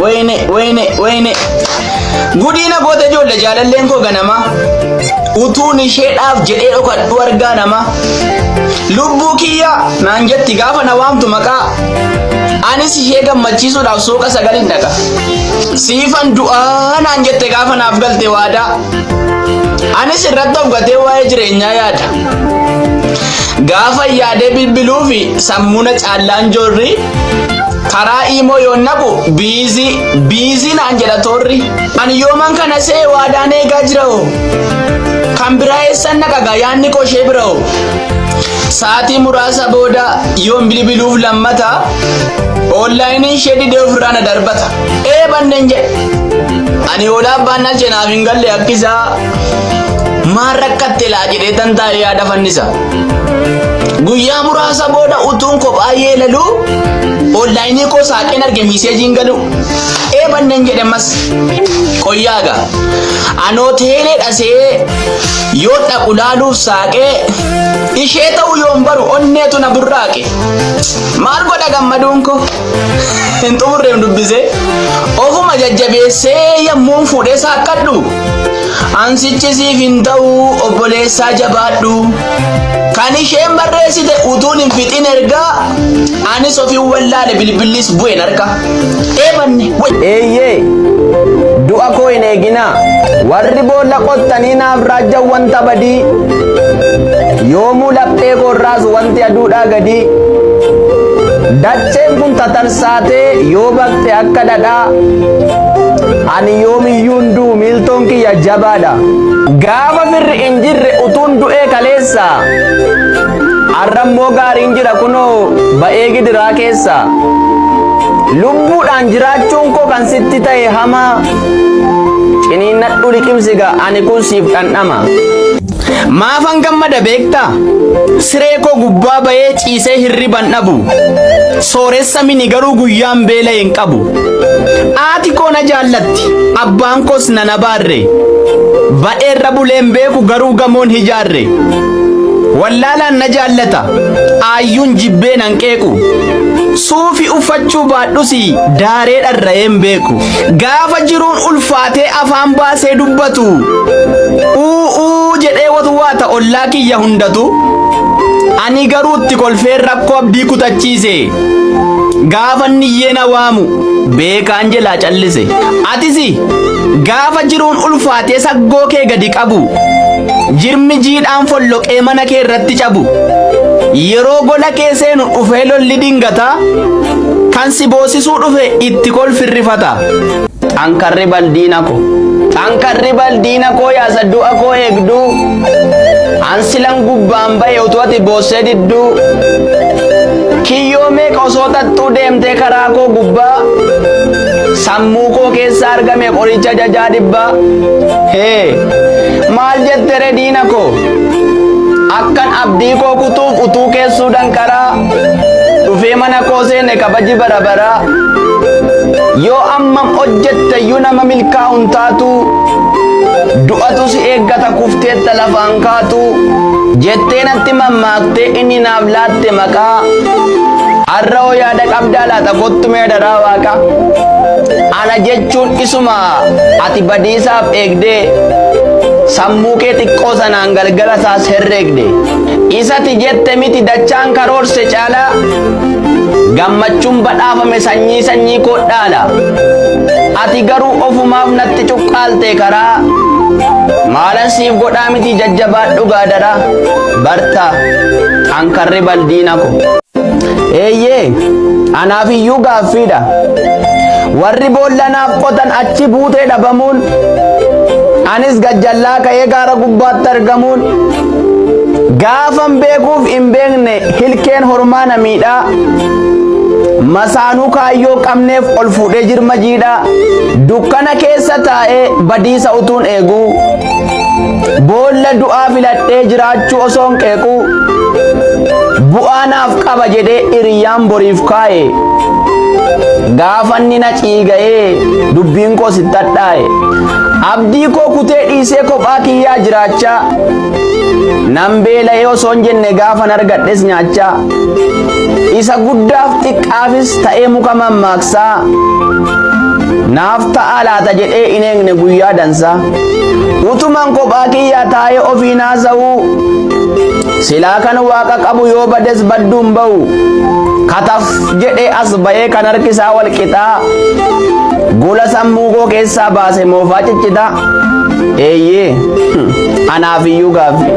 wayne gudina gote jolle jaalalleen koo ganama utuun isheedhaaf jedhee dhokadhu argaa nama lubbuu kiyya naan jetti gaafa na waamtu maqaa anis ishee gammachiisuudhaaf suuqa sagalin dhaqa siifan du'aa naan jette gaafa naaf galte waadaa anis irratti of gatee waa'ee jireenyaa yaada gaafa yaadee bilbiluu fi sammuna caallaan joorri karaa imoo yoon naqu biizii naan jedha toorri ani yooman kana see waadaan eegaa jira hoo kan biraa eessan naqaga yaanni koo ishee bira hoo sa'aatii muraasa booda yoon bilbiluuf lammata onlaayiniin ishee didee ofirraa na darbata banneen jedhe ani hoolaa abbaan alchee naaf hin galle akkisaa maan rakkatte laa jedhee tan taa'ee yaada fannisa guyyaa muraasa booda utuun kophaa yeelalu onlaayinii koo saaqeen arge miiseejiin galu banneen jedhe mas qoyyaaga anoo teelee dhasee yoo dhaqu laaluuf saaqee ishee ta'uu yoon baru onneetu na burraaqe maal godha gammaduun koo hin xumurreem dubbise ofuma jajjabeessee yommuun fuudhee saaqqadhu ansichisiif hin ta'uu obboleessaa jabaadhu kan isheen barreessite utuun hin fixin ergaa anis ofiin wallaale bilbilis bu'een arga banne eeyyee du'a koo hin eegina warri boolla qottanii naaf raajjan wanta badii yoomuu laphee koorraas wanti aduudhaa gadii dacheen kun tatarsaatee yoo baqxe akka dhadhaa ani yoomiyyuun duu miiltoon kiyya jabaadha gaafa firri hin jirre utuun du'ee kaleessa arrammoo gaariin jira kunoo ba'ee gidiraa keessa lubbuudhaan jiraachuun koo kan sitti ta'e hamaa ciniinnadhu liqimsiga ani kun siif dhandhama maafan gammada beekta siree koo gubbaa ba'ee ciisee hirriban dhabu sooressa mini garuu guyyaan beela hin qabu aati koo na jaallatti abbaan koos na nabaarre ba'eerra buleen beeku garuu gamoon hijaarre wallaalaan na jaallata aayyuun jibbee nan qeequ suufi uffachuu baadhusi daaree dharra'een beeku gaafa jiruun ulfaatee afaan baasee dubbatu uu jedhee watuwaata ollaa kiyya hundatu ani garuutti kolfeen rakkoo abdii kutachiise gaafa niyyee na waamu beekaan jalaa callise atisi gaafa jiruun ulfaatee saggoo kee gadi qabu jirmi jiidhaan folloqee mana kee irratti cabu yeroo gola kee seenu dhufee lolli dingata kan si boosisuu dhufe itti kolfirrifata xankarri baldiina koo yaasa du'a koo eegdu ansilan gubbaan ba'e utuu ati boossee didduu kiyyoo meeqa osoo xaxxuu deemtee karaa koo gubbaa sammuu koo keessa argame qoricha jajaa dhibbaa maal jettere diina koo akkan abdii koo kutuuf utuu keessuu danqaraa dhufee mana koo seene kabaji barabaraa yoo ammam hojjetteyyuu nama milkaa'uun taatu du'atu si eeggata kufteetta lafaan kaatu jettee natti mammaaktee inni naaf laatte maqaa har'a hoo yaada qabdaa laata kottumee daraa waaqa ana jechuun isuma ati badiisaaf eegdee sammuu kee xiqqoo sanaan galgala isaas herreegde isati jette miti dachaan karoorse caalaa gammachuun badhaafame sanyii koo dhaala ati garuu ofumaaf natti cuqqaalte karaa maalan siif godhaa miti jajjabaadhu gaadara barta xankarri baldiina ko eeyyee anaaf iyyuu gaaffiidha warri boolla naaf qotan achi buutee dhabamuun anis gajjallaa ka'ee gaara gubbaatti argamuun gaafan beekuuf hin beekne hilkeen hormaana miidhaa masaanuu kaayyoo qabneef ol fuudhee jirma jiidhaa dukkana keessa taa'ee badiisa utuun eeguu boolla du'aa filadhee jiraachuu osoon qeequu bu'aa naaf qaba jedhee hiriyyaan boriif kaa'e gaafanni na ciiga'ee dubbiin koo sitti hadhaa'e abdii koo kutee dhiisee kophaa kiyyaa jiraachaa nan beela'ee osoon jenne gaafan argadhes nyaachaa isa guddaaf xiqqaafis ta'ee muka mammaaksaa naaf ta'a laata jedhee hin eegne guyyaa dansaa utuman kophaa kiyyaa taa'ee ofii naasa'uu silaa kan waaqa qabu yoo bades badduun ba'u kataf jedhee as ba'ee kan harkisaa wal qixaa gula sammuu koo keessaa baase moofaa ciccita eeyyee anaaf iyyuu gaaffii